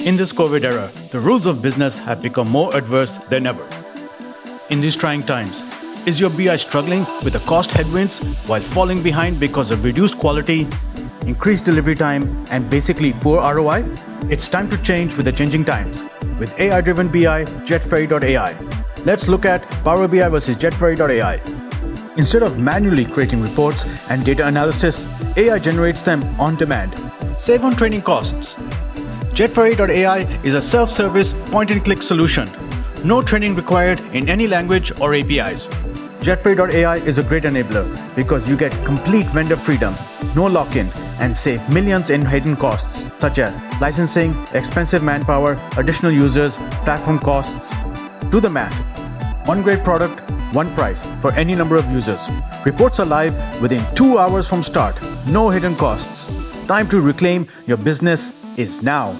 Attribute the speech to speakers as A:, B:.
A: In this COVID era, the rules of business have become more adverse than ever. In these trying times, is your BI struggling with the cost headwinds while falling behind because of reduced quality, increased delivery time, and basically poor ROI? It's time to change with the changing times. With AI-driven BI, JetFairy.ai. Let's look at Power BI versus JetFairy.ai. Instead of manually creating reports and data analysis, AI generates them on demand. Save on training costs. JetFairy.ai is a self-service point-and-click solution. No training required in any language or APIs. JetFairy.ai is a great enabler because you get complete vendor freedom, no lock-in, and save millions in hidden costs such as licensing, expensive manpower, additional users, platform costs. Do the math. One great product, one price for any number of users. Reports are live within 2 hours from start. No hidden costs. Time to reclaim your business is now.